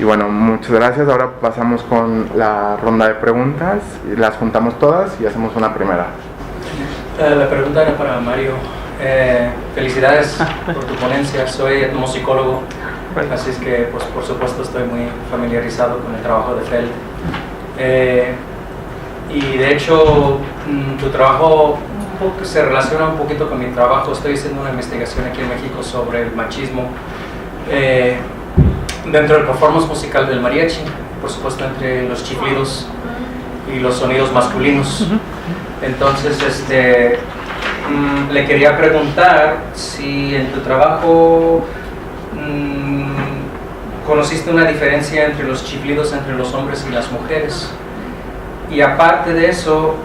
Y bueno, muchas gracias. Ahora pasamos con la ronda de preguntas, y las juntamos todas y hacemos una primera. La pregunta era para Mario. Felicidades por tu ponencia. Soy etnomusicólogo, así es que pues, por supuesto estoy muy familiarizado con el trabajo de Feld. Y de hecho tu trabajo se relaciona un poquito con mi trabajo. Estoy haciendo una investigación aquí en México sobre el machismo dentro del performance musical del mariachi, por supuesto entre los chiflidos y los sonidos masculinos. Entonces le quería preguntar si en tu trabajo conociste una diferencia entre los chiflidos entre los hombres y las mujeres. Y aparte de eso,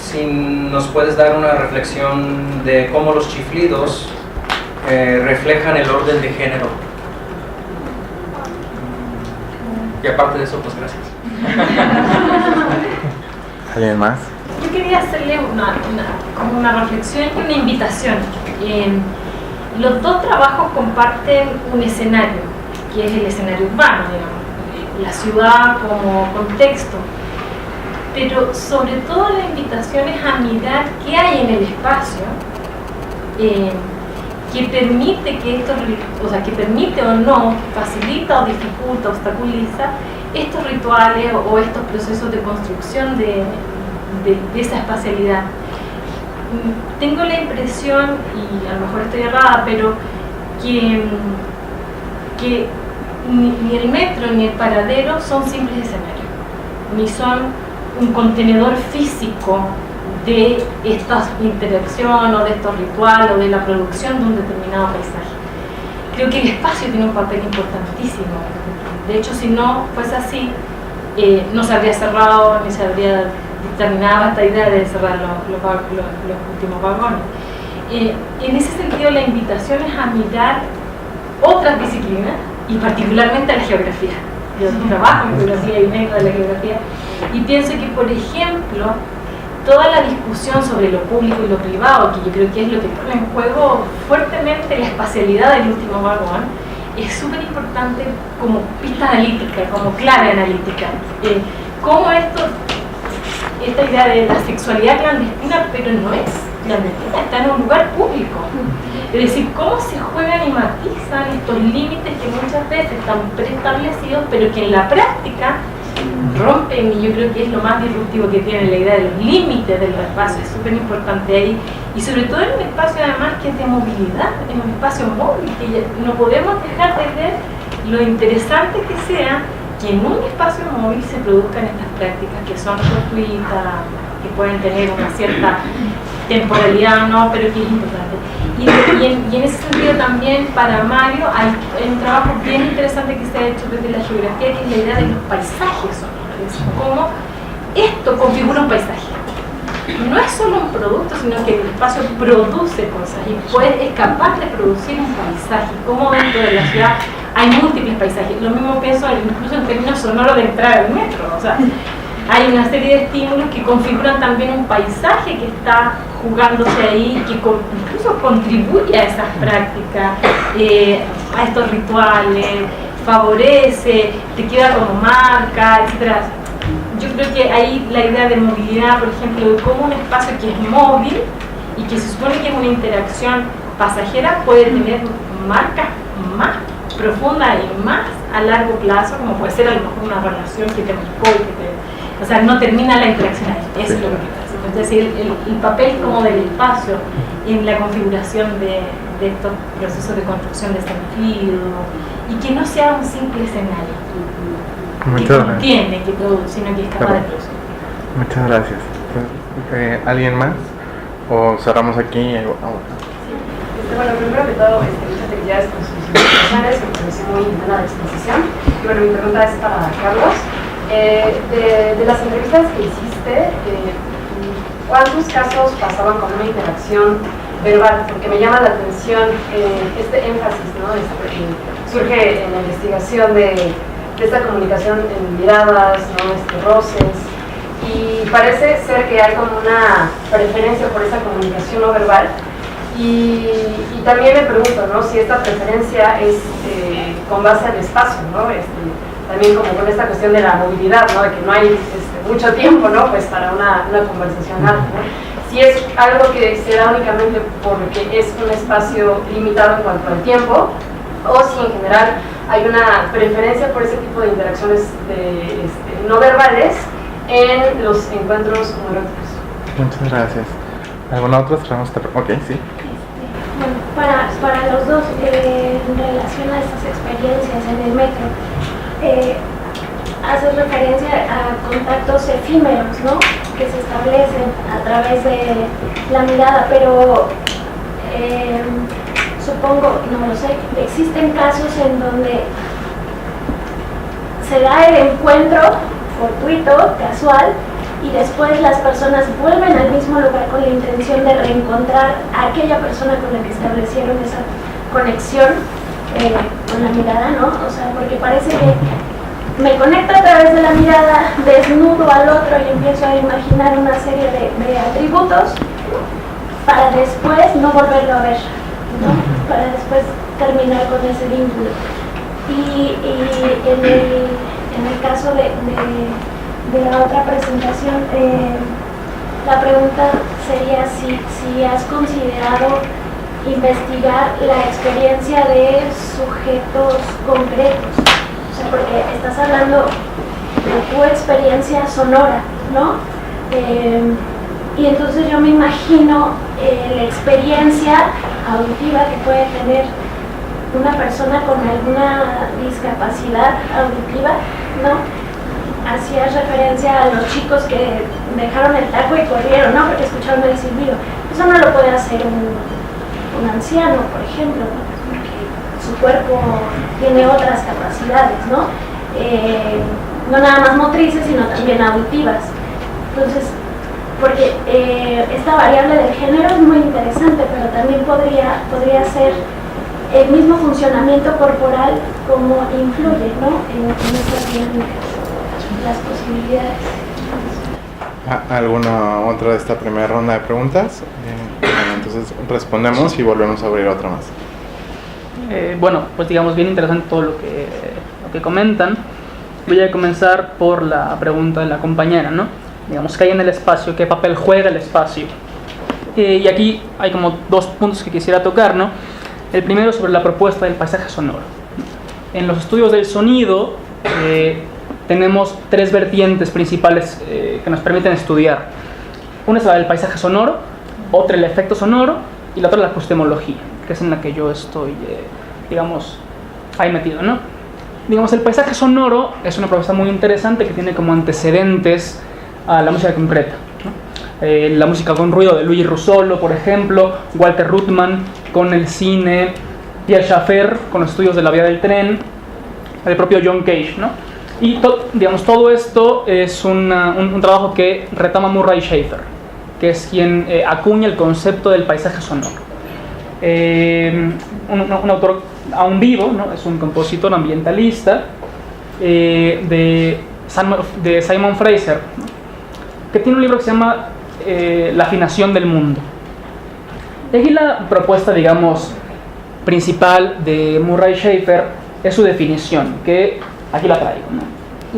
si nos puedes dar una reflexión de cómo los chiflidos reflejan el orden de género. Y aparte de eso, pues gracias. ¿Alguien más? Yo quería hacerle una reflexión y una invitación. Los dos trabajos comparten un escenario, que es el escenario urbano, digamos, la ciudad como contexto. Pero sobre todo la invitación es a mirar qué hay en el espacio que permite que permite o no, facilita o dificulta, obstaculiza estos rituales o estos procesos de construcción de esa espacialidad. Tengo la impresión, y a lo mejor estoy errada, pero que ni el metro ni el paradero son simples escenarios, ni son un contenedor físico de esta interacción o de estos rituales o de la producción de un determinado paisaje. Creo que el espacio tiene un papel importantísimo. De hecho, si no fuese así, no se habría cerrado ni se habría dictaminado esta idea de cerrar los últimos vagones. En ese sentido, la invitación es a mirar otras disciplinas y particularmente a la geografía. Yo trabajo en geografía y vengo de la geografía y pienso que, por ejemplo, toda la discusión sobre lo público y lo privado, que yo creo que es lo que pone en juego fuertemente la espacialidad del último vagón, es súper importante como pista analítica, como clave analítica. Cómo esta idea de la sexualidad clandestina, pero no es clandestina, está en un lugar público. Es decir, cómo se juegan y matizan estos límites que muchas veces están preestablecidos, pero que en la práctica rompen, y yo creo que es lo más disruptivo que tiene la idea de los límites del espacio. Es súper importante ahí, y sobre todo en un espacio además que es de movilidad, en un espacio móvil, que no podemos dejar de ver lo interesante que sea que en un espacio móvil se produzcan estas prácticas que son gratuitas, que pueden tener una cierta temporalidad o no, pero que es importante. Y en ese sentido también para Mario hay un trabajo bien interesante que se ha hecho desde la geografía, que es la idea de los paisajes sonoros, cómo esto configura un paisaje. No es solo un producto, sino que el espacio produce cosas y es capaz de producir un paisaje, como dentro de la ciudad hay múltiples paisajes. Lo mismo pienso incluso en términos sonoros de entrar al metro, o sea, hay una serie de estímulos que configuran también un paisaje que está jugándose ahí, que incluso contribuye a esas prácticas, a estos rituales, favorece, te queda como marca, etc. Yo creo que ahí la idea de movilidad, por ejemplo, de cómo un espacio que es móvil y que se supone que es una interacción pasajera puede tener marcas más profundas y más a largo plazo, como puede ser a lo mejor una relación que te marcó, o sea, no termina la interacción ahí. Eso es lo que pasa. Es decir, el papel como del espacio en la configuración de estos procesos de construcción de sentido, y que no sea un simple escenario que contiene, que produce, sino que es capaz de producir. Muchas gracias. ¿Alguien más? ¿O cerramos aquí? Bueno, primero que todo, muchas felicidades con sus presentaciones, me pareció muy buena la exposición. Y bueno, mi pregunta es para Carlos. De las entrevistas que hiciste, ¿cuántos casos pasaban con una interacción verbal? Porque me llama la atención este énfasis, ¿no? Surge en la investigación de esta comunicación en miradas, ¿no? Roces, y parece ser que hay como una preferencia por esa comunicación no verbal. Y también me pregunto, ¿no?, si esta preferencia es con base al espacio, ¿no? También como con esta cuestión de la movilidad, ¿no?, de que no hay mucho tiempo, ¿no?, pues para una conversación larga, ¿no? Si es algo que se da únicamente porque es un espacio limitado en cuanto al tiempo, o si en general hay una preferencia por ese tipo de interacciones no verbales en los encuentros homoeróticos. Muchas gracias. ¿Alguna otra? Ok, sí. Bueno, para los dos, en relación a estas experiencias en el metro, haces referencia a contactos efímeros, ¿no?, que se establecen a través de la mirada, pero supongo, no lo sé, existen casos en donde se da el encuentro fortuito, casual, y después las personas vuelven al mismo lugar con la intención de reencontrar a aquella persona con la que establecieron esa conexión con la mirada, ¿no? O sea, porque parece que me conecto a través de la mirada, desnudo al otro y empiezo a imaginar una serie de atributos para después no volverlo a ver, ¿no? Para después terminar con ese vínculo. Y en el caso de la otra presentación, la pregunta sería si has considerado investigar la experiencia de sujetos concretos. O sea, porque estás hablando de tu experiencia sonora, ¿no? Y entonces yo me imagino la experiencia auditiva que puede tener una persona con alguna discapacidad auditiva, ¿no? Hacías referencia a los chicos que dejaron el taco y corrieron, ¿no?, porque escucharon el silbido. Eso no lo puede hacer un anciano, por ejemplo, ¿no?, porque su cuerpo tiene otras capacidades, ¿no? No nada más motrices, sino también auditivas. Entonces, porque esta variable del género es muy interesante, pero también podría ser el mismo funcionamiento corporal como influye, ¿no?, en estas dinámicas, las posibilidades. ¿Alguna otra de esta primera ronda de preguntas? Entonces respondemos y volvemos a abrir otra más. Bueno, pues digamos, bien interesante todo lo que comentan. Voy a comenzar por la pregunta de la compañera, ¿no? Digamos, ¿qué hay en el espacio? ¿Qué papel juega el espacio? Y aquí hay como dos puntos que quisiera tocar, ¿no? El primero sobre la propuesta del paisaje sonoro. En los estudios del sonido tenemos tres vertientes principales que nos permiten estudiar. Una es la del paisaje sonoro, otra el efecto sonoro y la otra la epistemología, que es en la que yo estoy, digamos, ahí metido, ¿no? Digamos, el paisaje sonoro es una propuesta muy interesante que tiene como antecedentes a la música concreta, ¿no? La música con ruido de Luigi Russolo, por ejemplo, Walter Ruttmann con el cine, Pierre Schaeffer con los estudios de la vía del tren, el propio John Cage, ¿no? Y digamos, todo esto es un trabajo que retoma Murray Schafer, que es quien acuña el concepto del paisaje sonoro. Un autor aún vivo, ¿no? Es un compositor ambientalista de Simon Fraser, ¿no?, que tiene un libro que se llama La afinación del mundo. Y aquí la propuesta, digamos, principal de Murray Schafer es su definición, que aquí la traigo, ¿no?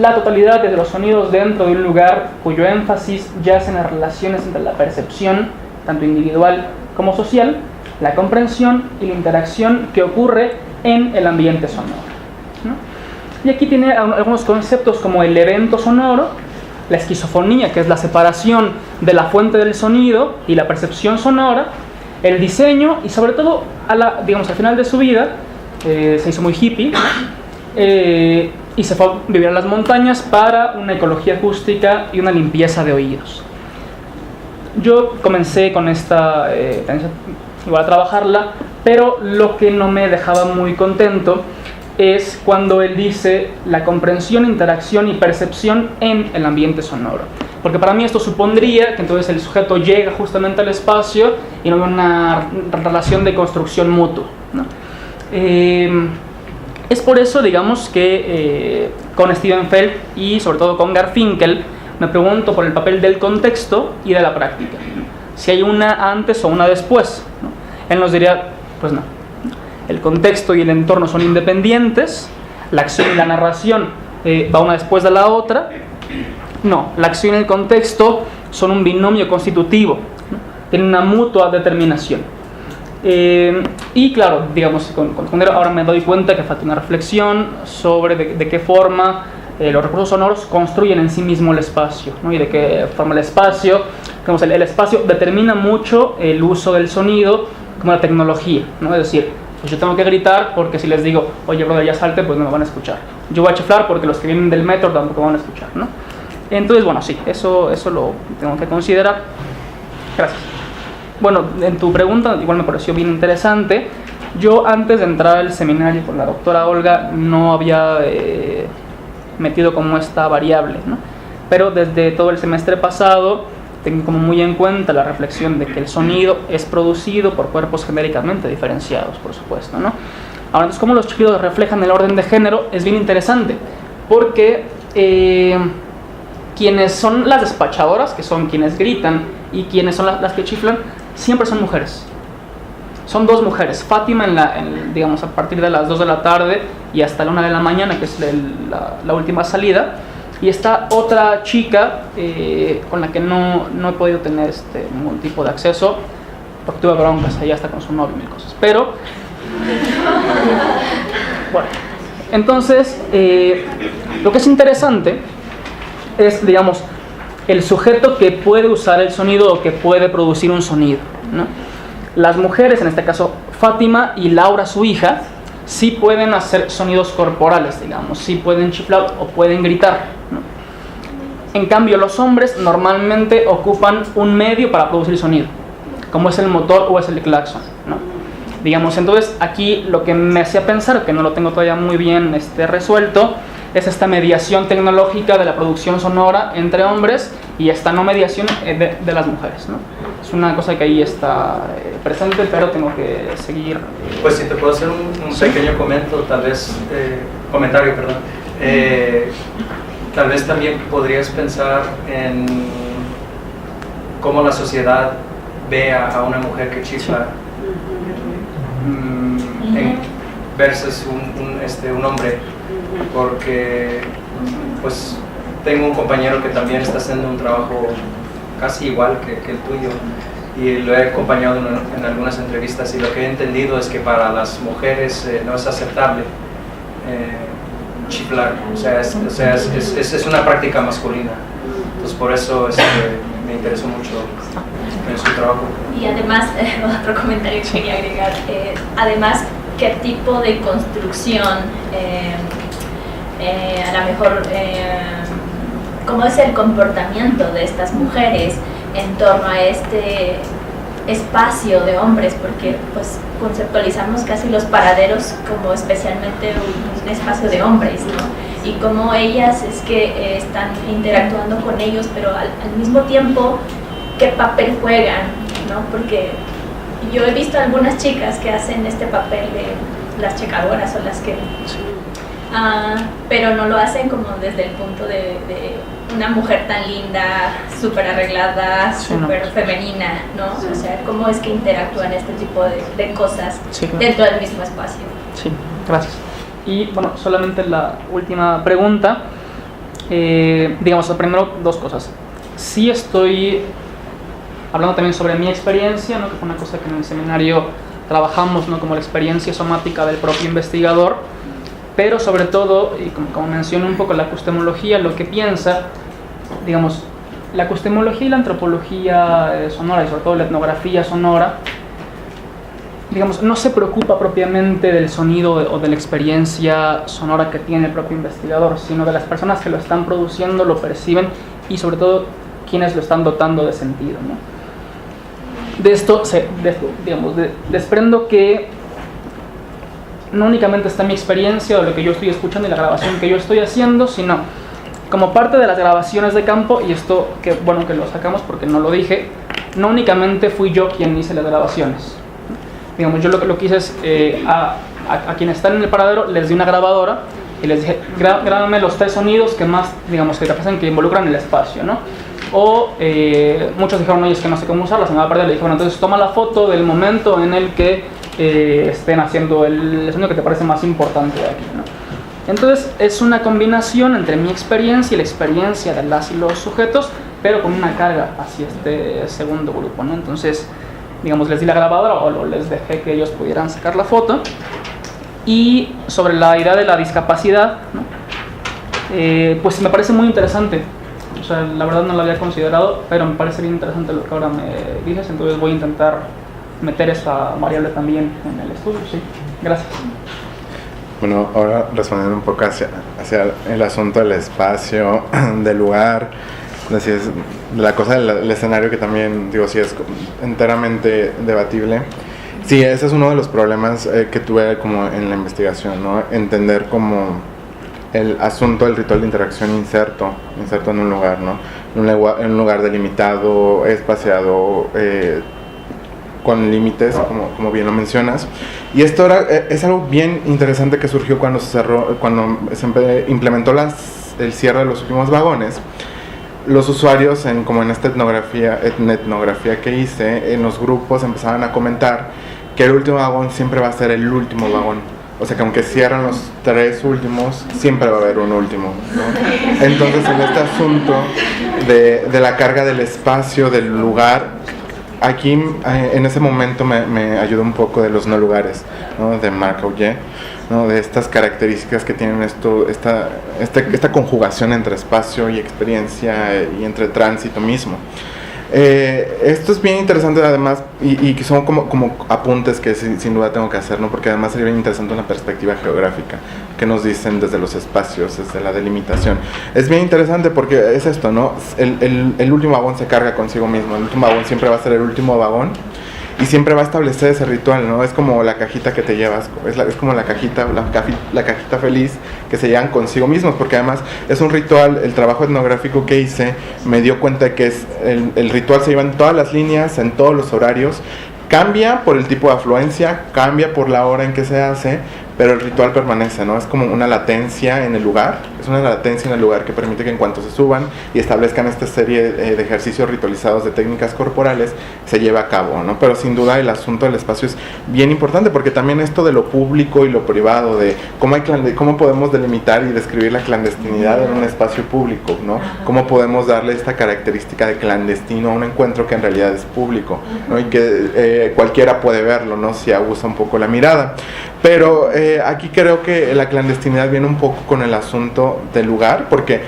La totalidad de los sonidos dentro de un lugar cuyo énfasis yace en las relaciones entre la percepción, tanto individual como social, la comprensión y la interacción que ocurre en el ambiente sonoro, ¿no? Y aquí tiene algunos conceptos como el evento sonoro, la esquizofonía, que es la separación de la fuente del sonido y la percepción sonora, el diseño y sobre todo, al final de su vida, se hizo muy hippie, y se fue a vivir a las montañas para una ecología acústica y una limpieza de oídos. Yo comencé con esta igual a trabajarla, pero lo que no me dejaba muy contento es cuando él dice la comprensión, interacción y percepción en el ambiente sonoro. Porque para mí esto supondría que entonces el sujeto llega justamente al espacio y no hay una relación de construcción mutua, ¿no? Es por eso, digamos, que con Steven Feld y sobre todo con Garfinkel me pregunto por el papel del contexto y de la práctica, ¿no? Si hay una antes o una después, ¿no? Él nos diría, pues no. El contexto y el entorno son independientes, la acción y la narración va una después de la otra. No, la acción y el contexto son un binomio constitutivo, ¿no? Tienen una mutua determinación. Y claro, digamos, con ahora me doy cuenta que falta una reflexión sobre de qué forma los recursos sonoros construyen en sí mismo el espacio, ¿no? Y de qué forma el espacio, digamos, el espacio determina mucho el uso del sonido como la tecnología, ¿no? Es decir, pues yo tengo que gritar porque si les digo, oye brother, ya salte, pues no me van a escuchar. Yo voy a chiflar porque los que vienen del metro tampoco van a escuchar, ¿no? Entonces, bueno, sí, eso lo tengo que considerar. Gracias. Bueno, en tu pregunta igual me pareció bien interesante. Yo antes de entrar al seminario con la doctora Olga no había metido como esta variable, ¿no? Pero desde todo el semestre pasado tengo como muy en cuenta la reflexión de que el sonido es producido por cuerpos genéricamente diferenciados, por supuesto, ¿no? Ahora, entonces, cómo los chiflidos reflejan el orden de género es bien interesante, porque quienes son las despachadoras, que son quienes gritan, y quienes son las que chiflan, siempre son mujeres. Son dos mujeres, Fátima digamos a partir de las 2 de la tarde y hasta la 1 de la mañana, que es la última salida, y esta otra chica con la que no he podido tener ningún tipo de acceso, porque tuve broncas, ella está con su novio y mil cosas, pero bueno, entonces lo que es interesante es, digamos, el sujeto que puede usar el sonido o que puede producir un sonido, ¿no? Las mujeres, en este caso Fátima y Laura, su hija, sí pueden hacer sonidos corporales, digamos, sí pueden chiflar o pueden gritar, ¿no? En cambio, los hombres normalmente ocupan un medio para producir sonido, como es el motor o es el claxon, ¿no? Digamos, entonces aquí lo que me hacía pensar, que no lo tengo todavía muy bien resuelto, es esta mediación tecnológica de la producción sonora entre hombres y esta no mediación de las mujeres, ¿no? Es una cosa que ahí está presente, pero tengo que seguir. Pues si te puedo hacer un ¿sí? Pequeño comentario, perdón. Tal vez también podrías pensar en cómo la sociedad ve a una mujer que chifla versus un hombre, porque pues tengo un compañero que también está haciendo un trabajo casi igual que el tuyo y lo he acompañado en algunas entrevistas, y lo que he entendido es que para las mujeres no es aceptable chiflar, o sea, es una práctica masculina. Entonces por eso me interesó mucho en su trabajo. Y además, otro comentario que quería agregar, además, ¿qué tipo de construcción, a lo mejor, cómo es el comportamiento de estas mujeres en torno a este espacio de hombres? Porque pues conceptualizamos casi los paraderos como especialmente un espacio de hombres, ¿no? Y cómo ellas es que están interactuando con ellos, pero al mismo tiempo, ¿qué papel juegan, ¿no? Porque yo he visto algunas chicas que hacen este papel de las checadoras o las que... pero no lo hacen como desde el punto de una mujer tan linda, súper arreglada, súper femenina, ¿no? O sea, ¿cómo es que interactúan este tipo de cosas dentro del mismo espacio? Sí, gracias. Y bueno, solamente la última pregunta. Digamos, primero dos cosas. Sí estoy hablando también sobre mi experiencia, ¿no? Que fue una cosa que en el seminario trabajamos, ¿no? Como la experiencia somática del propio investigador, pero sobre todo, y como mencioné un poco la epistemología, lo que piensa, digamos, la epistemología y la antropología sonora, y sobre todo la etnografía sonora, digamos, no se preocupa propiamente del sonido o de la experiencia sonora que tiene el propio investigador, sino de las personas que lo están produciendo, lo perciben, y sobre todo quienes lo están dotando de sentido, ¿no? De esto, digamos, desprendo que no únicamente está mi experiencia o lo que yo estoy escuchando y la grabación que yo estoy haciendo, sino como parte de las grabaciones de campo, y esto que bueno que lo sacamos porque no lo dije, no únicamente fui yo quien hice las grabaciones. Digamos, yo lo que hice es a quienes están en el paradero les di una grabadora y les dije, grábame los 3 sonidos que más, digamos, que te parecen que involucran el espacio, ¿no? o muchos dijeron, oye, es que no sé cómo usarla, se me va a perder. Le dije, bueno, entonces toma la foto del momento en el que estén haciendo el sonido que te parece más importante de aquí, ¿no? Entonces es una combinación entre mi experiencia y la experiencia de las y los sujetos, pero con una carga hacia este segundo grupo, ¿no? Entonces, digamos, les di la grabadora o les dejé que ellos pudieran sacar la foto. Y sobre la idea de la discapacidad, ¿no? Pues me parece muy interesante. O sea, la verdad no lo había considerado, pero me parece bien interesante lo que ahora me dices, entonces voy a intentar meter esta variable también en el estudio. Sí, gracias. Bueno, ahora respondiendo un poco hacia el asunto del espacio, del lugar, decías, la cosa del escenario, que también, digo, sí es enteramente debatible. Sí, ese es uno de los problemas que tuve como en la investigación, ¿no? Entender como el asunto del ritual de interacción inserto en un lugar, ¿no? En un lugar delimitado, espaciado, con límites, como bien lo mencionas. Y esto es algo bien interesante que surgió cuando se implementó el cierre de los últimos vagones. Los usuarios, como en esta etnografía que hice, en los grupos empezaban a comentar que el último vagón siempre va a ser el último vagón. O sea, que aunque cierran los 3 últimos, siempre va a haber un último, ¿no? Entonces, en este asunto de la carga del espacio, del lugar, aquí en ese momento me ayudó un poco de los no lugares, ¿no? De Marc Augé, ¿no? De estas características que tienen esta conjugación entre espacio y experiencia y entre tránsito mismo. Esto es bien interesante además, y que son como apuntes que sin duda tengo que hacer, ¿no? Porque además sería bien interesante una perspectiva geográfica que nos dicen desde los espacios, desde la delimitación. Es bien interesante porque es esto, ¿no? El último vagón se carga consigo mismo, el último vagón siempre va a ser el último vagón y siempre va a establecer ese ritual, ¿no? Es como la cajita que te llevas, es como la cajita feliz que se llevan consigo mismos, porque además es un ritual. El trabajo etnográfico que hice me dio cuenta de que el ritual se lleva en todas las líneas, en todos los horarios, cambia por el tipo de afluencia, cambia por la hora en que se hace, pero el ritual permanece, ¿no? Es como una latencia en el lugar, que permite que en cuanto se suban y establezcan esta serie de ejercicios ritualizados de técnicas corporales, se lleve a cabo, ¿no? Pero sin duda el asunto del espacio es bien importante, porque también esto de lo público y lo privado, de cómo podemos delimitar y describir la clandestinidad en un espacio público, ¿no? Cómo podemos darle esta característica de clandestino a un encuentro que en realidad es público, ¿no? Y que cualquiera puede verlo, ¿no? Si abusa un poco la mirada. Pero aquí creo que la clandestinidad viene un poco con el asunto del lugar, porque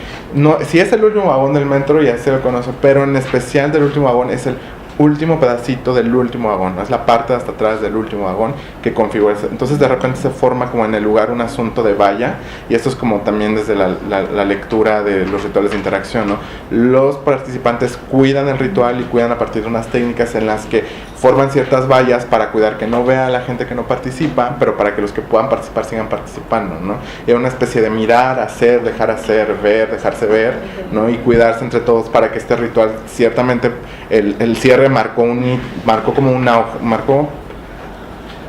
si es el último vagón del metro ya se lo conoce, pero en especial del último vagón es el último pedacito del último vagón, ¿no? Es la parte de hasta atrás del último vagón que configura. Entonces de repente se forma como en el lugar un asunto de valla, y esto es como también desde la lectura de los rituales de interacción, ¿no? Los participantes cuidan el ritual y cuidan a partir de unas técnicas en las que forman ciertas vallas para cuidar que no vea a la gente que no participa, pero para que los que puedan participar sigan participando, ¿no? Y una especie de mirar, hacer, dejar hacer, ver, dejarse ver, ¿no? Y cuidarse entre todos para que este ritual, ciertamente el cierre marcó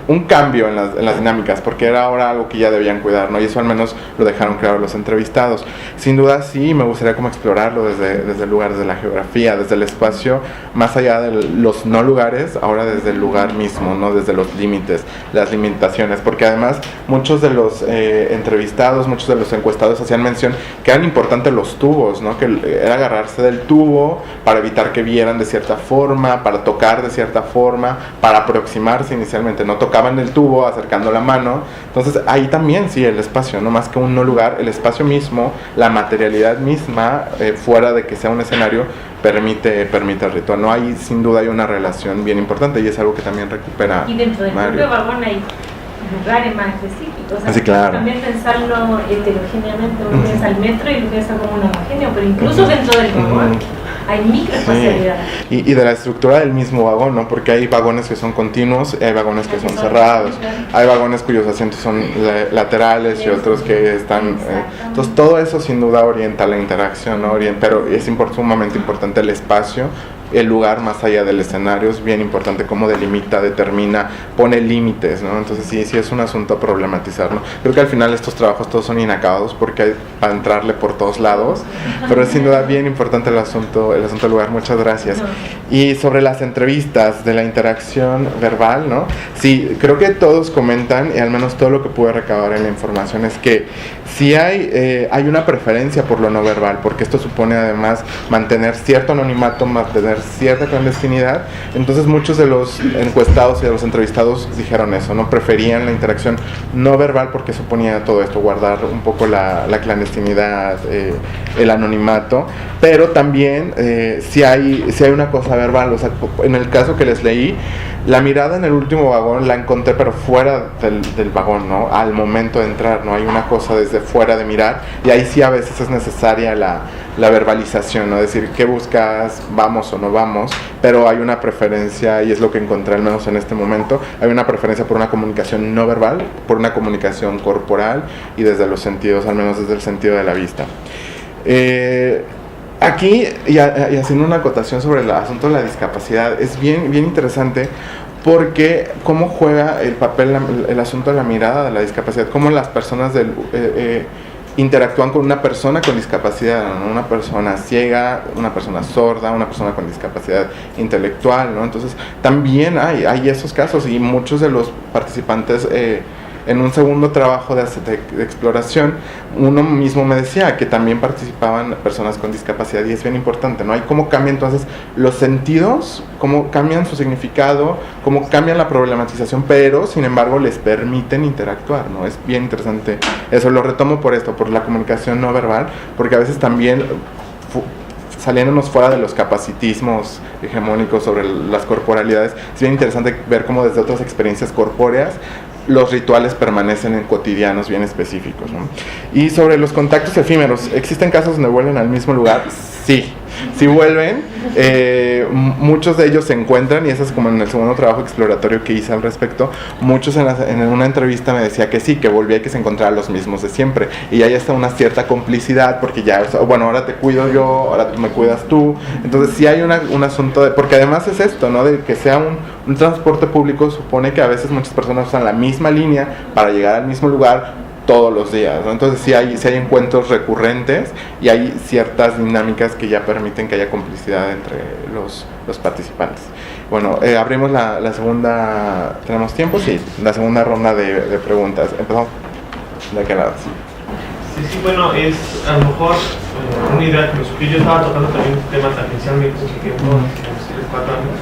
un cambio en las dinámicas, porque era ahora algo que ya debían cuidar, ¿no? Y eso al menos lo dejaron claro los entrevistados. Sin duda sí, me gustaría como explorarlo desde el lugar, desde la geografía, desde el espacio, más allá de los no lugares, ahora desde el lugar mismo, ¿no? Desde los límites, las limitaciones, porque además muchos de los entrevistados, muchos de los encuestados hacían mención que eran importantes los tubos, ¿no? Que era agarrarse del tubo para evitar que vieran de cierta forma, para tocar de cierta forma, para aproximarse inicialmente, no tocaban el tubo acercando la mano. Entonces ahí también sí el espacio, no más que un no lugar, el espacio mismo, la materialidad misma, fuera de que sea un escenario, permite el ritual, ¿no? Ahí sin duda hay una relación bien importante y es algo que también recupera. Y dentro del propio vagón hay lugares más específicos, o sea, sí, claro. También pensarlo heterogéneamente, uno piensa el metro y lo piensa como un homogéneo, pero incluso dentro del vagón hay microespacialidad. Sí. Y de la estructura del mismo vagón, ¿no? Porque hay vagones que son continuos y hay vagones que son cerrados. Hay vagones cuyos asientos son laterales y otros que están... entonces todo eso sin duda orienta la interacción, ¿no? Pero es sumamente importante el espacio el lugar más allá del escenario. Es bien importante cómo delimita, determina, pone límites, ¿no? Entonces sí es un asunto a problematizar, ¿no? Creo que al final estos trabajos todos son inacabados porque hay para entrarle por todos lados, pero es sin duda bien importante el asunto del lugar. Muchas gracias. Y sobre las entrevistas, de la interacción verbal, ¿no? Sí, creo que todos comentan, y al menos todo lo que pude recabar en la información es que sí hay una preferencia por lo no verbal, porque esto supone además mantener cierto anonimato, mantener cierta clandestinidad. Entonces muchos de los encuestados y de los entrevistados dijeron eso, no preferían la interacción no verbal porque suponía todo esto, guardar un poco la clandestinidad, el anonimato, pero también si hay una cosa verbal. O sea, en el caso que les leí, la mirada en el último vagón la encontré pero fuera del vagón, ¿no? Al momento de entrar, ¿no? Hay una cosa desde fuera de mirar, y ahí sí a veces es necesaria la verbalización, ¿no? Decir, ¿qué buscas? ¿Vamos o no vamos? Pero hay una preferencia, y es lo que encontré al menos en este momento, hay una preferencia por una comunicación no verbal, por una comunicación corporal y desde los sentidos, al menos desde el sentido de la vista. Aquí, y haciendo una acotación sobre el asunto de la discapacidad, es bien interesante porque cómo juega el papel, el asunto de la mirada de la discapacidad, cómo las personas interactúan con una persona con discapacidad, ¿no? Una persona ciega, una persona sorda, una persona con discapacidad intelectual, ¿no? Entonces también hay esos casos, y muchos de los participantes en un segundo trabajo de exploración, uno mismo me decía que también participaban personas con discapacidad, y es bien importante, ¿no? Hay cómo cambian entonces los sentidos, cómo cambian su significado, cómo cambian la problematización, pero sin embargo les permiten interactuar, ¿no? Es bien interesante eso. Lo retomo por esto, por la comunicación no verbal, porque a veces también saliéndonos fuera de los capacitismos hegemónicos sobre las corporalidades, es bien interesante ver cómo desde otras experiencias corpóreas los rituales permanecen en cotidianos bien específicos, ¿no? Y sobre los contactos efímeros, ¿existen casos donde vuelven al mismo lugar? Sí vuelven. Muchos de ellos se encuentran, y eso es como en el segundo trabajo exploratorio que hice al respecto. Muchos en una entrevista me decía que sí, que volvía y que se encontraban los mismos de siempre, y ahí está una cierta complicidad, porque ya, bueno, ahora te cuido yo, ahora me cuidas tú. Entonces sí hay un asunto porque además es esto, ¿no? De que sea un transporte público, supone que a veces muchas personas usan la misma línea para llegar al mismo lugar todos los días, ¿no? Entonces sí hay encuentros recurrentes, y hay ciertas dinámicas que ya permiten que haya complicidad entre los participantes. Bueno, abrimos la segunda. ¿Tenemos tiempo? Sí, la segunda ronda de preguntas. Empezamos de aquel lado. Sí, bueno, es a lo mejor una idea que me surgió. Yo estaba tocando también temas tangencialmente hace tiempo, unos 3-4 años,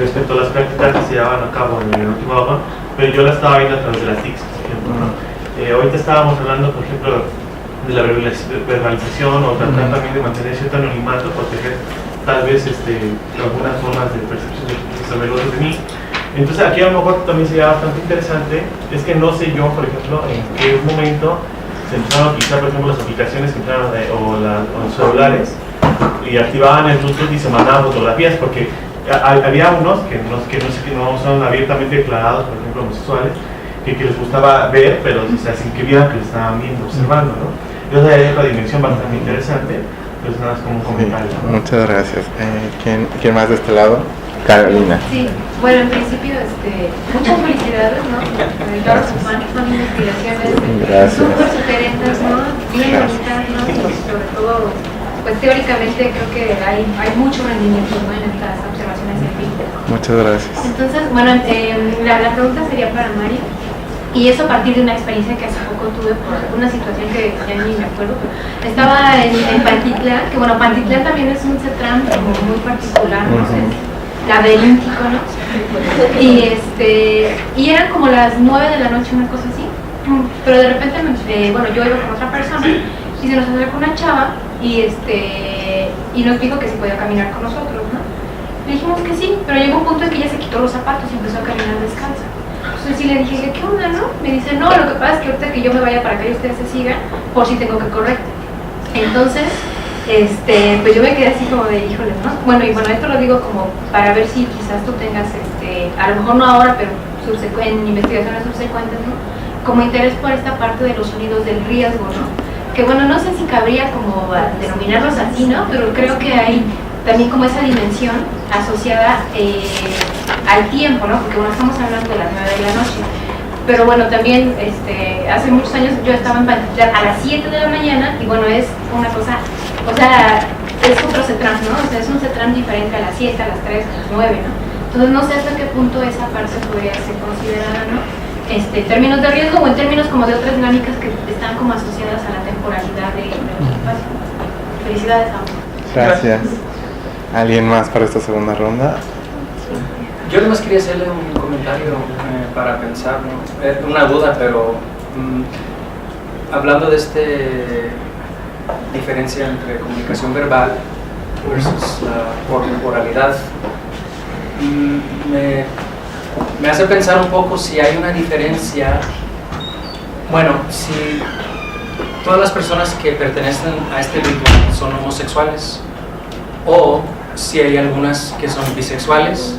respecto a las prácticas que se llevaban a cabo en el último vagón, pero yo la estaba viendo a través de las TICs, por ejemplo, ¿no? Ahorita estábamos hablando, por ejemplo, de la verbalización, o tratar también de mantener cierto anonimato, proteger tal vez algunas formas de percepción sobre los de mí. Entonces aquí a lo mejor también sería bastante interesante, es que no sé yo, por ejemplo, en qué momento se empezaron a utilizar, por ejemplo, las aplicaciones que entraron, o los celulares, y activaban el Bluetooth y se mandaban fotografías, porque había unos que no son abiertamente declarados, por ejemplo, homosexuales, que les gustaba ver, pero o sea, sin que vieran que lo estaban viendo, observando, ¿no? Entonces hay otra dimensión bastante interesante, pues nada, es como un comentario, ¿no? Muchas gracias. ¿Quién más de este lado? Carolina. Sí, bueno, en principio, muchas felicidades, ¿no? Todas son investigaciones súper sugerentes, ¿no? Bien bonitas, ¿no? Y sobre todo, pues teóricamente creo que hay mucho rendimiento, ¿no? En estas observaciones científicas. Muchas gracias. Entonces, bueno, la pregunta sería para Mari, y eso a partir de una experiencia que hace poco tuve por una situación que ya ni me acuerdo, pero estaba en Pantitlán, que bueno, Pantitlán también es un CETRAM como muy particular, ¿no? Laberíntico, ¿no? Y eran como las 9 de la noche, una cosa así, pero de repente, bueno, yo iba con otra persona, y se nos acercó una chava, y nos dijo que se podía caminar con nosotros, ¿no? Le dijimos que sí, pero llegó un punto en que ella se quitó los zapatos y empezó a caminar descalza. Entonces sí le dije, ¿qué onda, no? Me dice, no, lo que pasa es que ahorita que yo me vaya para acá y ustedes se sigan, por si tengo que correr. Entonces, pues yo me quedé así como de, híjole, ¿no? Bueno, y bueno, esto lo digo como para ver si quizás tú tengas, a lo mejor no ahora, pero en investigaciones subsecuentes, ¿no? Como interés por esta parte de los sonidos del riesgo, ¿no? Que bueno, no sé si cabría como denominarlos así, ¿no? Pero creo que hay también como esa dimensión asociada al tiempo, ¿no? Porque bueno, estamos hablando de las 9 de la noche, pero bueno, también hace muchos años yo estaba en Pantitlán a las 7 de la mañana y bueno, es una cosa, o sea, es otro CETRAN, ¿no? O sea, es un CETRAN diferente a las 7, a las 3, a las 9, ¿no? Entonces no sé hasta qué punto esa parte podría ser considerada, ¿no? En términos de riesgo o en términos como de otras dinámicas que están como asociadas a la temporalidad de los espacios. Felicidades a ambos. Gracias. ¿Alguien más para esta segunda ronda? Yo además quería hacerle un comentario para pensar, ¿no? Una duda, pero hablando de esta diferencia entre comunicación verbal versus la corporalidad, me hace pensar un poco si hay una diferencia, bueno, si todas las personas que pertenecen a este ritual son homosexuales, o si hay algunas que son bisexuales,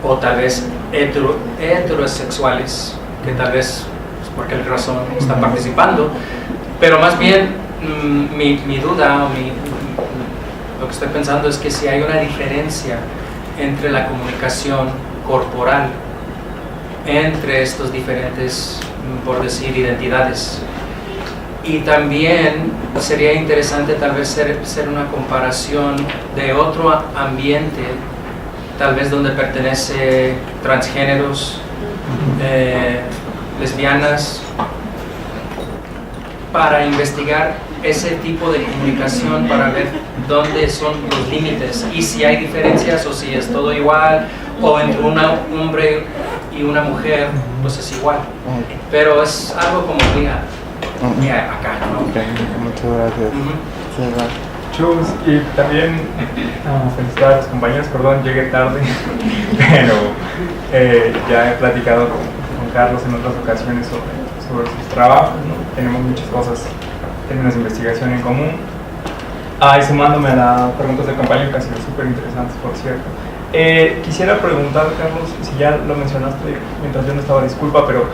o tal vez heterosexuales, que tal vez pues, por qué razón están participando, pero más bien mi duda o lo que estoy pensando es que si hay una diferencia entre la comunicación corporal entre estos diferentes, por decir, identidades. Y también sería interesante tal vez ser una comparación de otro ambiente, tal vez donde pertenece transgéneros, lesbianas, para investigar ese tipo de comunicación, para ver dónde son los límites y si hay diferencias o si es todo igual, o entre un hombre y una mujer pues es igual, pero es algo como acá, ¿no? Okay. Muchas gracias. Chus, y también felicitar a los compañeros, perdón, llegué tarde, pero ya he platicado con Carlos en otras ocasiones sobre sus trabajos, ¿no? Tenemos muchas cosas, términos de investigación en común. Y sumándome a las preguntas del compañero, que han sido súper interesantes, por cierto. Quisiera preguntar, Carlos, si ya lo mencionaste mientras yo no estaba, disculpa, pero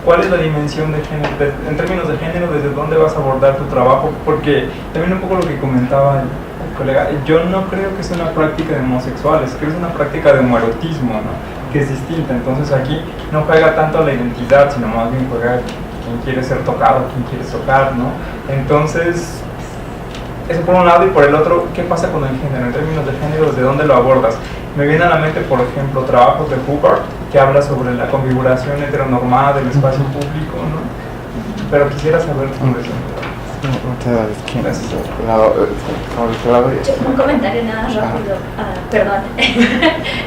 ¿cuál es la dimensión de género, en términos de género, desde dónde vas a abordar tu trabajo? Porque también un poco lo que comentaba el colega, yo no creo que sea una práctica de homosexuales, creo que es una práctica de homoerotismo, ¿no? Que es distinta. Entonces aquí no juega tanto la identidad, sino más bien juega quién quiere ser tocado, quién quiere tocar, ¿no? Entonces, eso por un lado, y por el otro, ¿qué pasa con el género? En términos de género, ¿desde dónde lo abordas? Me viene a la mente, por ejemplo, trabajos de Hubbard, que habla sobre la configuración heteronormada del espacio público, ¿no? Pero quisiera saber sobre eso. Muchas gracias. Un comentario nada rápido, perdón,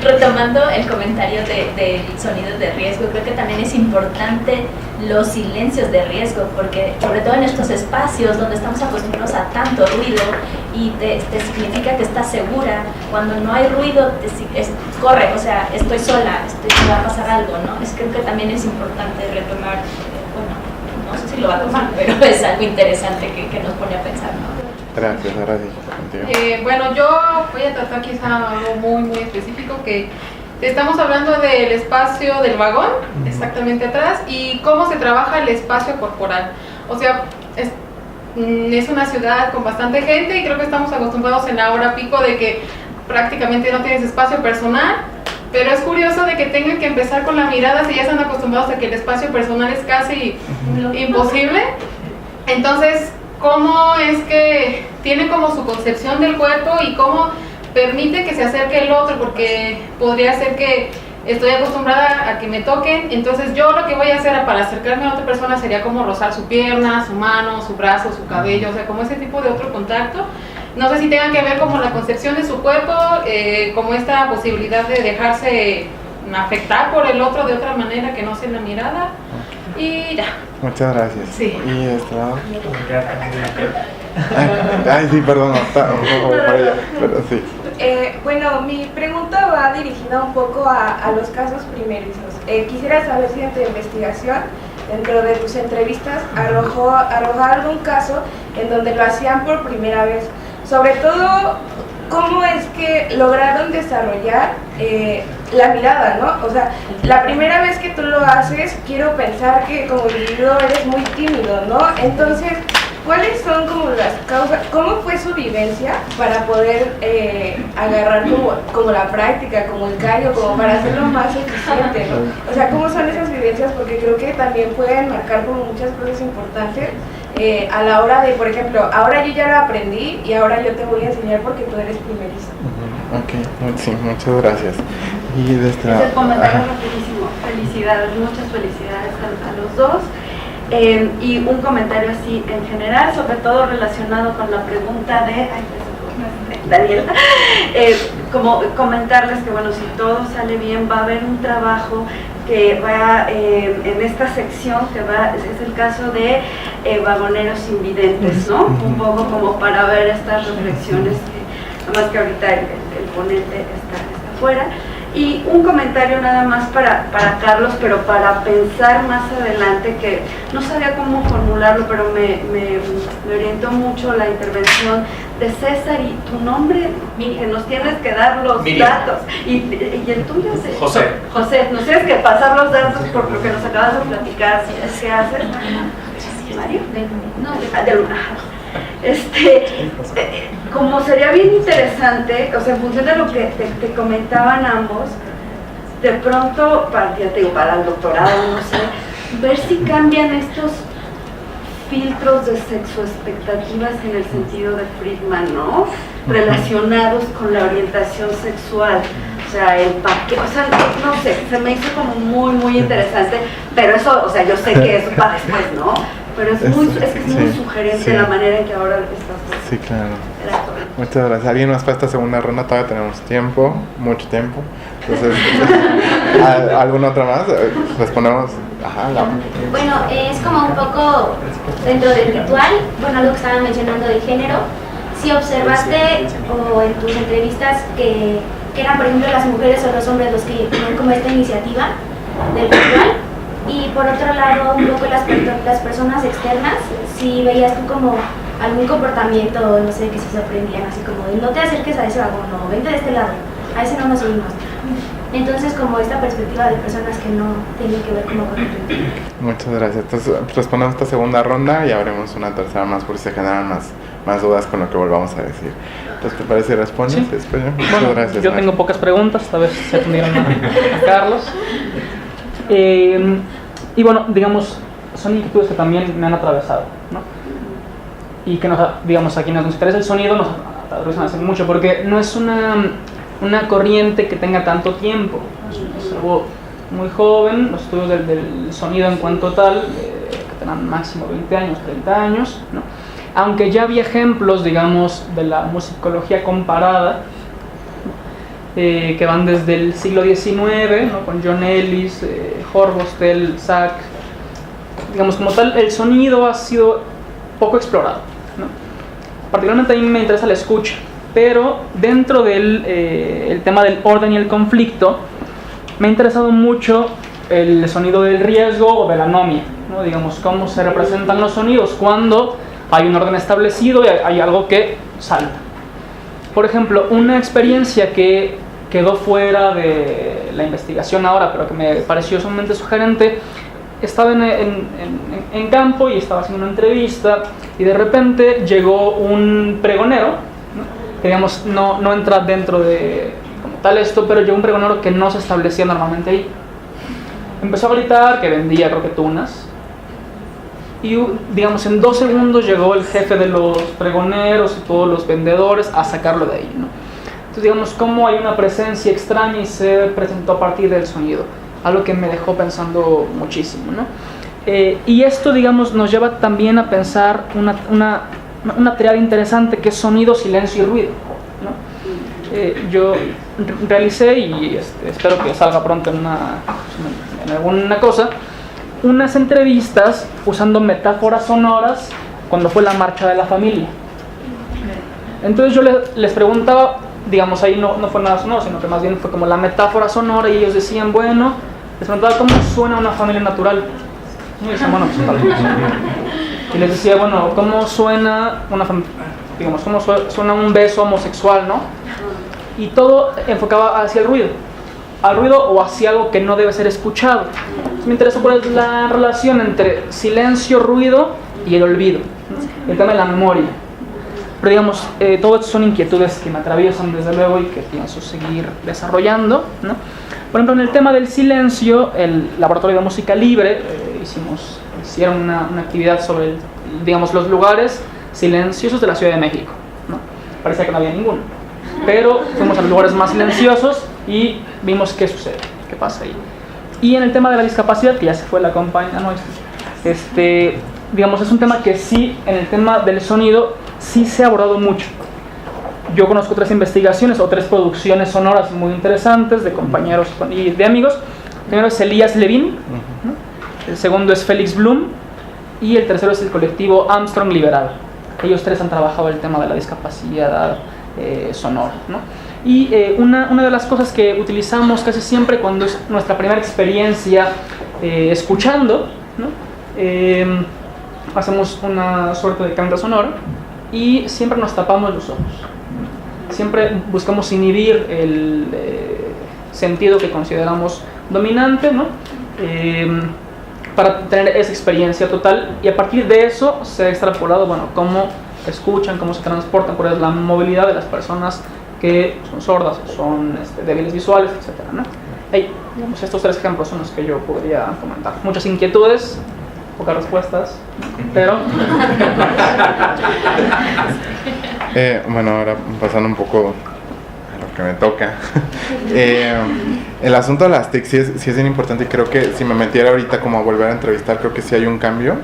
retomando el comentario del sonido de riesgo, creo que también es importante los silencios de riesgo, porque sobre todo en estos espacios donde estamos acostumbrados a tanto ruido y te significa que estás segura, cuando no hay ruido corre, o sea, estoy sola, me va a pasar algo, ¿no? Creo que también es importante retomar, no sé si lo va a tomar, pero es algo interesante que nos pone a pensar, ¿no? Gracias, contigo. Bueno, yo voy a tratar quizá algo muy específico, que estamos hablando del espacio del vagón, exactamente atrás, y cómo se trabaja el espacio corporal. O sea, es una ciudad con bastante gente y creo que estamos acostumbrados en la hora pico de que prácticamente no tienes espacio personal. Pero es curioso de que tengan que empezar con la mirada si ya están acostumbrados a que el espacio personal es casi imposible. Entonces, ¿cómo es que tiene como su concepción del cuerpo y cómo permite que se acerque el otro? Porque podría ser que estoy acostumbrada a que me toquen, entonces yo lo que voy a hacer para acercarme a otra persona sería como rozar su pierna, su mano, su brazo, su cabello, o sea, como ese tipo de otro contacto. No sé si tengan que ver como la concepción de su cuerpo, como esta posibilidad de dejarse afectar por el otro de otra manera que no sea la mirada. Y ya. Muchas gracias. Sí. Y esta... Ay, sí, perdón, está un poco para allá, pero sí. Bueno, mi pregunta va dirigida un poco a los casos primerizos. Quisiera saber si en tu investigación, dentro de tus entrevistas, arrojó algún caso en donde lo hacían por primera vez. Sobre todo, ¿cómo es que lograron desarrollar la mirada, ¿no? O sea, la primera vez que tú lo haces, quiero pensar que como individuo eres muy tímido, ¿no? Entonces, ¿cuáles son como las causas, cómo fue su vivencia para poder agarrar como la práctica, como el callo, como para hacerlo más eficiente, ¿no? O sea, ¿cómo son esas vivencias? Porque creo que también pueden marcar como muchas cosas importantes a la hora de, por ejemplo, ahora yo ya lo aprendí y ahora yo te voy a enseñar porque tú eres primerista. Ok, sí, muchas gracias. Y de esta... Es el comentario rapidísimo. Felicidades, muchas felicidades a los dos. Y un comentario así en general, sobre todo relacionado con la pregunta de Daniela, como comentarles que bueno, si todo sale bien va a haber un trabajo que va en esta sección, que va, es el caso de vagoneros invidentes, ¿no? Un poco como para ver estas reflexiones, además que ahorita el ponente está fuera. Y un comentario nada más para Carlos, pero para pensar más adelante, que no sabía cómo formularlo, pero me orientó mucho la intervención de César. Y tu nombre, que nos tienes que dar los datos. Y el tuyo es José. José, nos tienes que pasar los datos por lo que nos acabas de platicar. ¿Qué haces? ¿Mario? De Luna. Como sería bien interesante, o sea, en función de lo que te comentaban ambos, de pronto, para el doctorado, no sé, ver si cambian estos filtros de sexoexpectativas en el sentido de Friedman, ¿no? Relacionados con la orientación sexual. O sea, el paquete, o sea, no sé, se me hizo como muy, muy interesante, pero eso, o sea, yo sé que eso va después, ¿no? Pero es muy sugerente la manera en que ahora estás. Sí, claro. Muchas gracias. ¿Alguien más para esta segunda ronda? Todavía tenemos tiempo, mucho tiempo. Entonces, ¿alguna otra más? Respondemos. Bueno, es como un poco dentro del ritual, bueno, algo que estaban mencionando del género. Si observaste o en tus entrevistas que eran, por ejemplo, las mujeres o los hombres los que tenían como esta iniciativa del ritual. Y por otro lado, un poco las personas externas, si veías tú como algún comportamiento, no sé, que se sorprendían, así como de no te acerques a ese vagón, no, vente de este lado, a ese no nos subimos. Entonces, como esta perspectiva de personas que no tienen que ver como con el ritual. Muchas gracias. Entonces, respondemos esta segunda ronda y abrimos una tercera más por si se generan más dudas con lo que volvamos a decir. Entonces, ¿te parece si respondes? Sí. Muchas gracias. Yo tengo pocas preguntas, esta vez se atendieron a Carlos. Y bueno, digamos, son inquietudes que también me han atravesado, ¿no? Y que digamos, a quienes nos interesa el sonido nos atraviesan hace mucho, porque no es una corriente que tenga tanto tiempo, es algo muy joven. Los estudios del sonido en cuanto tal, que tengan máximo 20 años, 30 años, ¿no? Aunque ya había ejemplos, digamos, de la musicología comparada, que van desde el siglo XIX, ¿no? Con John Ellis, Horvostel, Sack. Digamos, como tal, el sonido ha sido poco explorado, ¿no? Particularmente a mí me interesa la escucha, pero dentro del el tema del orden y el conflicto, me ha interesado mucho el sonido del riesgo o de la anomia, ¿no? Digamos, cómo se representan los sonidos cuando hay un orden establecido y hay algo que salta. Por ejemplo, una experiencia que quedó fuera de la investigación ahora, pero que me pareció sumamente sugerente. Estaba en campo y estaba haciendo una entrevista y de repente llegó un pregonero, ¿no? Que digamos no entra dentro de como tal esto, pero llegó un pregonero que no se establecía normalmente ahí. Empezó a gritar que vendía croquetunas y digamos en 2 segundos llegó el jefe de los pregoneros y todos los vendedores a sacarlo de ahí, ¿no? Entonces, digamos, cómo hay una presencia extraña y se presentó a partir del sonido, algo que me dejó pensando muchísimo, ¿no? Y esto, digamos, nos lleva también a pensar una triada interesante que es sonido, silencio y ruido, ¿no? Yo realicé, y espero que salga pronto en alguna cosa, unas entrevistas usando metáforas sonoras cuando fue la marcha de la familia. Entonces yo les preguntaba, digamos, ahí no fue nada sonoro, sino que más bien fue como la metáfora sonora, y ellos decían, bueno, les preguntaba cómo suena una familia natural. Y decían, bueno, pues tal. Y les decía, bueno, cómo suena digamos, cómo suena un beso homosexual, ¿no? Y todo enfocaba hacia el ruido, al ruido o hacia algo que no debe ser escuchado. Entonces me interesó cuál es la relación entre silencio, ruido y el olvido, ¿no? el tema de la memoria. Pero digamos, todo esto son inquietudes que me atraviesan desde luego y que pienso seguir desarrollando, ¿no? Por ejemplo, en el tema del silencio, el Laboratorio de Música Libre hicieron una actividad sobre, digamos, los lugares silenciosos de la Ciudad de México, ¿no? Parecía que no había ninguno, pero fuimos a los lugares más silenciosos y vimos qué sucede, qué pasa ahí. Y en el tema de la discapacidad, que ya se fue la compañía, ¿no? Digamos, es un tema que sí, en el tema del sonido, sí se ha abordado mucho. Yo conozco 3 investigaciones o 3 producciones sonoras muy interesantes de compañeros y de amigos. El primero es Elías Levin, ¿no? El segundo es Félix Blum y el tercero es el colectivo Armstrong Liberal. Ellos 3 han trabajado el tema de la discapacidad sonora, ¿no? Y una de las cosas que utilizamos casi siempre cuando es nuestra primera experiencia escuchando, ¿no? Hacemos una suerte de canta sonora y siempre nos tapamos los ojos. Siempre buscamos inhibir el sentido que consideramos dominante, ¿no? Para tener esa experiencia total, y a partir de eso se ha extrapolado, bueno, cómo escuchan, cómo se transportan, cuál es la movilidad de las personas que son sordas o son débiles visuales, etc., ¿no? Digamos, estos 3 ejemplos son los que yo podría comentar. Muchas inquietudes, pocas respuestas, pero... Bueno, ahora pasando un poco a lo que me toca. El asunto de las TIC sí es bien importante, y creo que si me metiera ahorita como a volver a entrevistar, creo que sí hay un cambio,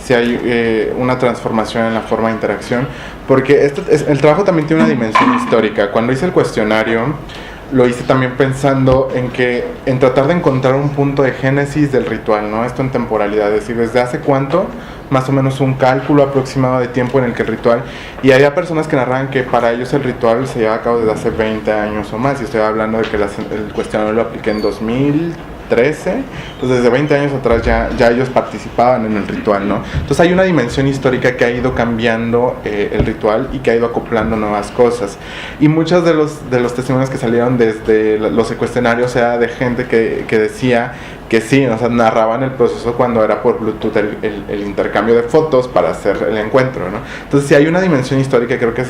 sí hay una transformación en la forma de interacción, porque el trabajo también tiene una dimensión histórica. Cuando hice el cuestionario, lo hice también pensando en tratar de encontrar un punto de génesis del ritual, ¿no? Esto en temporalidad, es decir, desde hace cuánto, más o menos un cálculo aproximado de tiempo en el que el ritual, y había personas que narraban que para ellos el ritual se lleva a cabo desde hace 20 años o más, y estoy hablando de que el cuestionario lo apliqué en 2013, entonces desde 20 años atrás ya ellos participaban en el ritual, ¿no? Entonces hay una dimensión histórica que ha ido cambiando el ritual y que ha ido acoplando nuevas cosas, y muchos de los testimonios que salieron desde los cuestionarios era de gente que decía que sí, o sea, narraban el proceso cuando era por Bluetooth el intercambio de fotos para hacer el encuentro, ¿no? Entonces sí hay una dimensión histórica, creo que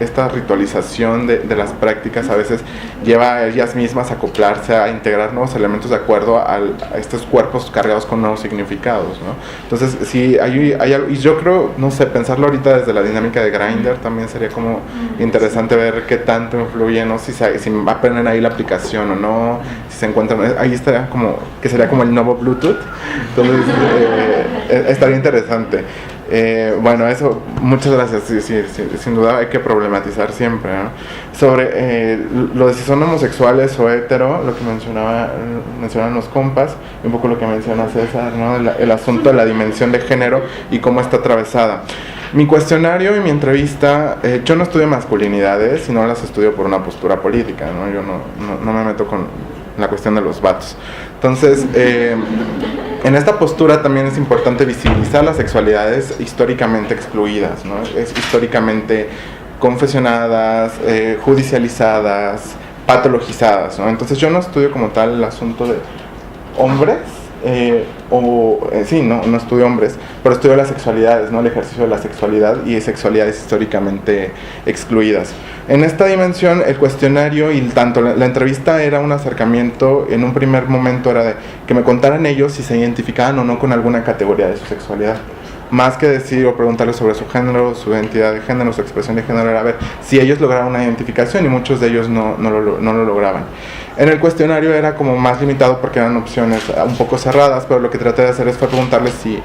esta ritualización de las prácticas a veces lleva a ellas mismas a acoplarse, a integrar nuevos elementos de acuerdo a estos cuerpos cargados con nuevos significados, ¿no? Entonces sí, hay algo, y yo creo, no sé, pensarlo ahorita desde la dinámica de Grindr también sería como interesante ver qué tanto influye, ¿no? Si va a poner ahí la aplicación o no, si se encuentran, ahí estaría como, que sería como el nuevo Bluetooth, entonces estaría interesante. Bueno, eso, muchas gracias. Sí, sin duda hay que problematizar siempre, ¿no? Sobre lo de si son homosexuales o hetero, lo que mencionaban los compas, y un poco lo que menciona César, ¿no? El asunto de la dimensión de género y cómo está atravesada. Mi cuestionario y mi entrevista, yo no estudio masculinidades, sino las estudio por una postura política, ¿no? Yo no me meto con la cuestión de los vatos. Entonces, en esta postura también es importante visibilizar las sexualidades históricamente excluidas, ¿no? Históricamente confesionadas, judicializadas, patologizadas, ¿no? Entonces yo no estudio como tal el asunto de hombres, no estudio hombres, pero estudio las sexualidades, ¿no? El ejercicio de la sexualidad y sexualidades históricamente excluidas. En esta dimensión, el cuestionario y tanto la entrevista era un acercamiento. En un primer momento era de que me contaran ellos si se identificaban o no con alguna categoría de su sexualidad. Más que decir o preguntarles sobre su género, su identidad de género, su expresión de género, era ver si ellos lograban una identificación, y muchos de ellos no lo lograban. En el cuestionario era como más limitado porque eran opciones un poco cerradas, pero lo que traté de hacer fue preguntarles si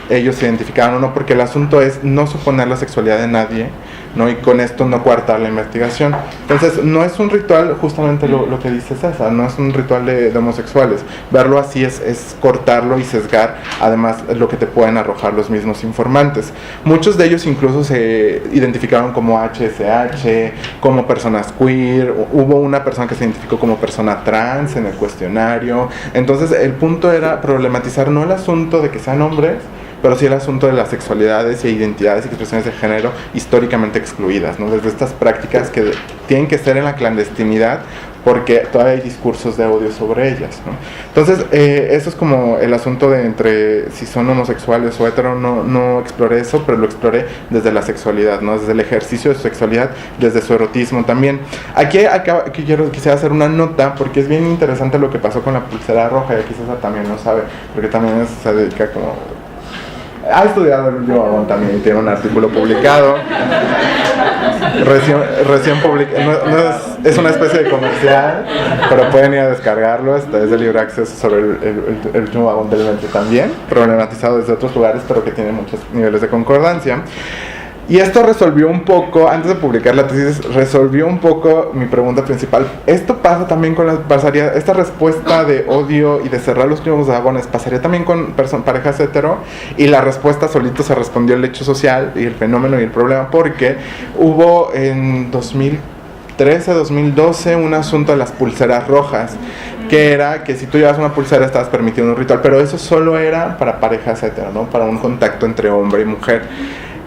ellos se identificaban o no, porque el asunto es no suponer la sexualidad de nadie, ¿no? Y con esto no coartar la investigación. Entonces no es un ritual, justamente lo que dice César, no es un ritual de homosexuales. Verlo así es cortarlo y sesgar, además, lo que te pueden arrojar los mismos informantes. Muchos de ellos incluso se identificaron como HSH, como personas queer. Hubo una persona que se identificó como persona trans en el cuestionario. Entonces el punto era problematizar no el asunto de que sean hombres, pero sí el asunto de las sexualidades e identidades y expresiones de género históricamente excluidas, ¿no? Desde estas prácticas que tienen que ser en la clandestinidad, porque todavía hay discursos de odio sobre ellas, ¿no? Entonces, eso es como el asunto de entre si son homosexuales o hetero. No exploré eso, pero lo exploré desde la sexualidad, ¿no? Desde el ejercicio de su sexualidad, desde su erotismo también. Aquí quisiera hacer una nota, porque es bien interesante lo que pasó con la pulsera roja, y aquí César también lo sabe, porque también se dedica como... Ha estudiado el último vagón también, tiene un artículo publicado, recién publicado, es una especie de comercial, pero pueden ir a descargarlo, es de libre acceso, sobre el último vagón del metro también, problematizado desde otros lugares, pero que tiene muchos niveles de concordancia. Y esto resolvió un poco, antes de publicar la tesis, resolvió un poco mi pregunta principal. Esto pasa también con esta respuesta de odio y de cerrar los últimos vagones, pasaría también con parejas hetero, y la respuesta solito se respondió el hecho social y el fenómeno y el problema, porque hubo en 2013, 2012 un asunto de las pulseras rojas, que era que si tú llevas una pulsera estabas permitiendo un ritual, pero eso solo era para parejas hetero, ¿no? Para un contacto entre hombre y mujer.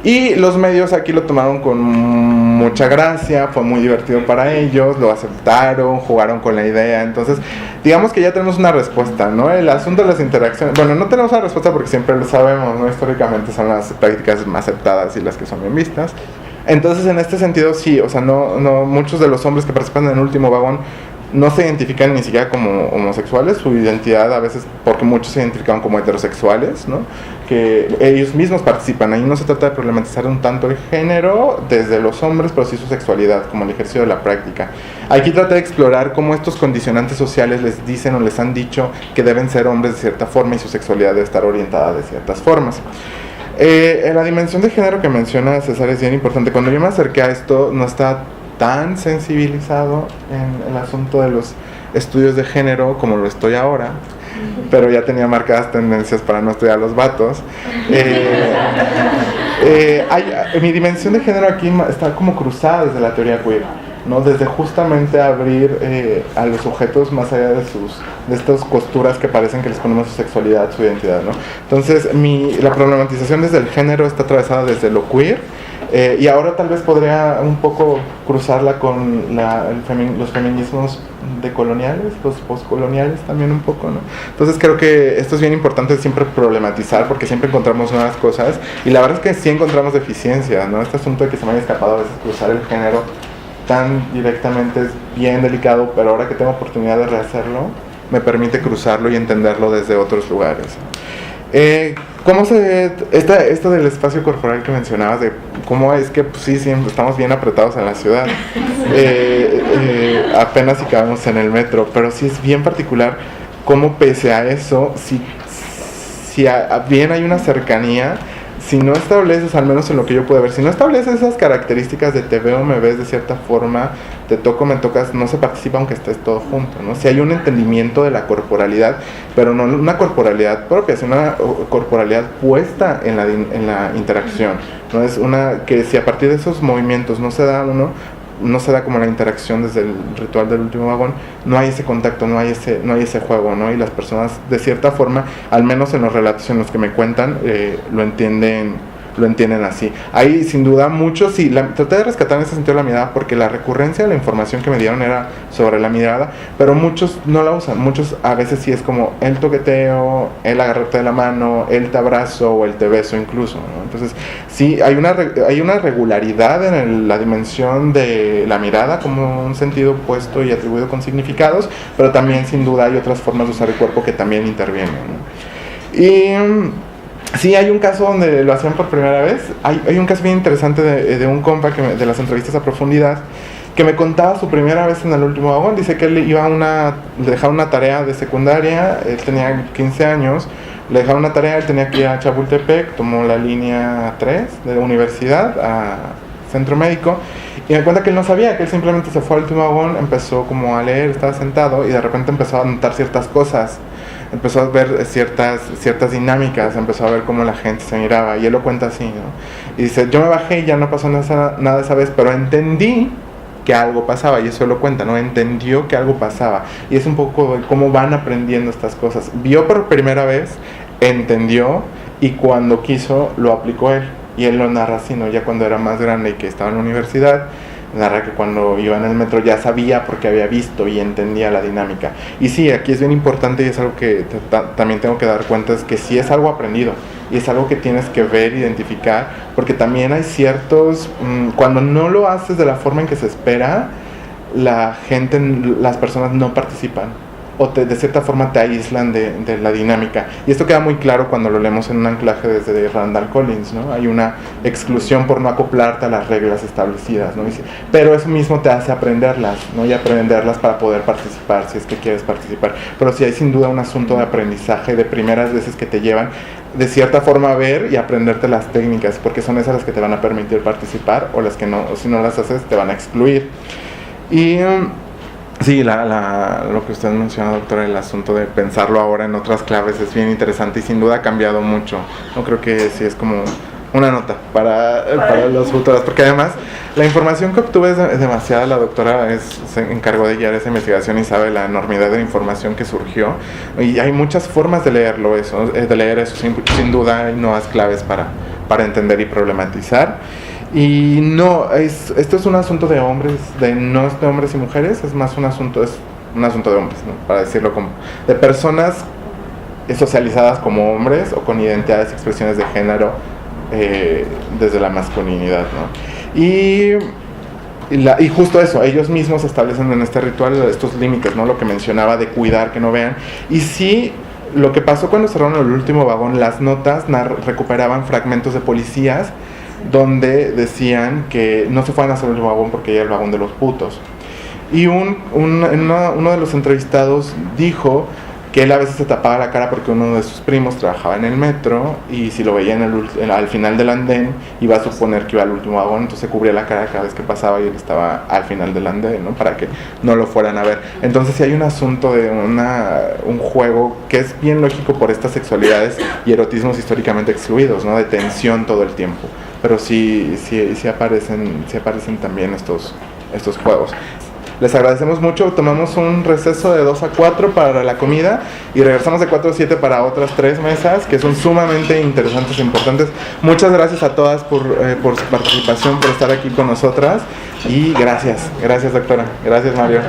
Y los medios aquí lo tomaron con mucha gracia, fue muy divertido para ellos, lo aceptaron, jugaron con la idea. Entonces, digamos que ya tenemos una respuesta, ¿no? El asunto de las interacciones, bueno, no tenemos una respuesta porque siempre lo sabemos, ¿no? Históricamente son las prácticas más aceptadas y las que son bien vistas. Entonces, en este sentido, sí, o sea, no muchos de los hombres que participan en el último vagón no se identifican ni siquiera como homosexuales, su identidad a veces, porque muchos se identifican como heterosexuales, ¿no? Que ellos mismos participan. Ahí no se trata de problematizar un tanto el género desde los hombres, pero sí su sexualidad, como el ejercicio de la práctica. Aquí trata de explorar cómo estos condicionantes sociales les dicen o les han dicho que deben ser hombres de cierta forma y su sexualidad debe estar orientada de ciertas formas. La dimensión de género que menciona César es bien importante. Cuando yo me acerqué a esto, no está tan sensibilizado en el asunto de los estudios de género como lo estoy ahora, pero ya tenía marcadas tendencias para no estudiar los vatos. Mi dimensión de género aquí está como cruzada desde la teoría queer, ¿no? Desde justamente abrir a los sujetos más allá de estas costuras que parecen que les ponemos su sexualidad, su identidad, ¿no? Entonces la problematización desde el género está atravesada desde lo queer. Y ahora tal vez podría un poco cruzarla con los feminismos decoloniales, los postcoloniales también un poco, ¿no? Entonces creo que esto es bien importante siempre problematizar, porque siempre encontramos nuevas cosas, y la verdad es que sí encontramos deficiencias, ¿no? Este asunto de que se me haya escapado a veces cruzar el género tan directamente es bien delicado, pero ahora que tengo oportunidad de rehacerlo, me permite cruzarlo y entenderlo desde otros lugares. ¿Cómo se ve esto del espacio corporal que mencionabas, de cómo es que pues, sí, estamos bien apretados en la ciudad, apenas si cabemos en el metro, pero sí es bien particular cómo pese a eso, si bien hay una cercanía, si no estableces, al menos en lo que yo puedo ver, si no estableces esas características de te veo, me ves de cierta forma, te toco, me tocas, no se participa aunque estés todo junto, ¿no? Si hay un entendimiento de la corporalidad, pero no una corporalidad propia, sino una corporalidad puesta en la interacción, ¿no? Es una que si a partir de esos movimientos no se da como la interacción desde el ritual del último vagón, no hay ese contacto, no hay ese juego, ¿no? Y las personas de cierta forma, al menos en los relatos en los que me cuentan, lo entienden así. Hay sin duda muchos, sí, traté de rescatar en ese sentido la mirada, porque la recurrencia de la información que me dieron era sobre la mirada, pero muchos no la usan, muchos a veces sí es como el toqueteo, el agarrarte de la mano, el te abrazo o el te beso incluso, ¿no? Entonces sí, hay una regularidad en la dimensión de la mirada como un sentido puesto y atribuido con significados, pero también sin duda hay otras formas de usar el cuerpo que también intervienen, ¿no? Y sí, hay un caso donde lo hacían por primera vez. Hay un caso bien interesante de un compa de las entrevistas a profundidad, que me contaba su primera vez en el último vagón. Dice que él le dejaron una tarea de secundaria, él tenía 15 años, le dejaron una tarea, él tenía que ir a Chapultepec, tomó la línea 3 de la universidad a centro médico, y me cuenta que él no sabía, que él simplemente se fue al último vagón, empezó como a leer, estaba sentado, y de repente empezó a notar ciertas cosas, empezó a ver ciertas dinámicas, empezó a ver cómo la gente se miraba, y él lo cuenta así, ¿no? Y dice, yo me bajé y ya no pasó nada esa vez, pero entendí que algo pasaba, y eso lo cuenta, ¿no? Entendió que algo pasaba, y es un poco cómo van aprendiendo estas cosas. Vio por primera vez, entendió, y cuando quiso lo aplicó él, y él lo narra así, ¿no? Ya cuando era más grande y que estaba en la universidad, narra que cuando iba en el metro ya sabía porque había visto y entendía la dinámica. Y sí, aquí es bien importante y es algo que también tengo que dar cuenta, es que sí es algo aprendido y es algo que tienes que ver, identificar, porque también hay ciertos, cuando no lo haces de la forma en que se espera, la gente, las personas no participan o de cierta forma te aíslan de la dinámica, y esto queda muy claro cuando lo leemos en un anclaje desde Randall Collins, ¿no? Hay una exclusión por no acoplarte a las reglas establecidas, ¿no? Pero eso mismo te hace aprenderlas, ¿no? Y aprenderlas para poder participar, si es que quieres participar. Pero sí hay sin duda un asunto de aprendizaje de primeras veces que te llevan de cierta forma a ver y aprenderte las técnicas, porque son esas las que te van a permitir participar, o las que no, o si no las haces te van a excluir. Y sí, lo que usted menciona, doctora, el asunto de pensarlo ahora en otras claves es bien interesante y sin duda ha cambiado mucho. No creo que sí es como una nota para los futuros, porque además la información que obtuve es demasiada. La doctora se encargó de guiar esa investigación y sabe la enormidad de la información que surgió, y hay muchas formas de leer eso, sin duda hay nuevas claves para entender y problematizar. Y no, esto es un asunto de hombres, no es de hombres y mujeres, es más un asunto de hombres, ¿no? Para decirlo como, de personas socializadas como hombres o con identidades y expresiones de género desde la masculinidad, ¿no? Y justo eso, ellos mismos establecen en este ritual estos límites, ¿no? Lo que mencionaba de cuidar, que no vean. Y sí, lo que pasó cuando cerraron el último vagón, las notas recuperaban fragmentos de policías donde decían que no se fueran a hacer el vagón porque era el vagón de los putos. Y uno de los entrevistados dijo que él a veces se tapaba la cara porque uno de sus primos trabajaba en el metro, y si lo veía al final del andén iba a suponer que iba al último vagón, entonces se cubría la cara cada vez que pasaba y él estaba al final del andén, ¿no? Para que no lo fueran a ver. Entonces sí hay un asunto de un juego que es bien lógico por estas sexualidades y erotismos históricamente excluidos, ¿no? De tensión todo el tiempo. Pero sí aparecen también estos juegos. Les agradecemos mucho. Tomamos un receso de 2 a 4 para la comida y regresamos de 4 a 7 para otras 3 mesas que son sumamente interesantes e importantes. Muchas gracias a todas por su participación, por estar aquí con nosotras, y gracias doctora, gracias Mario.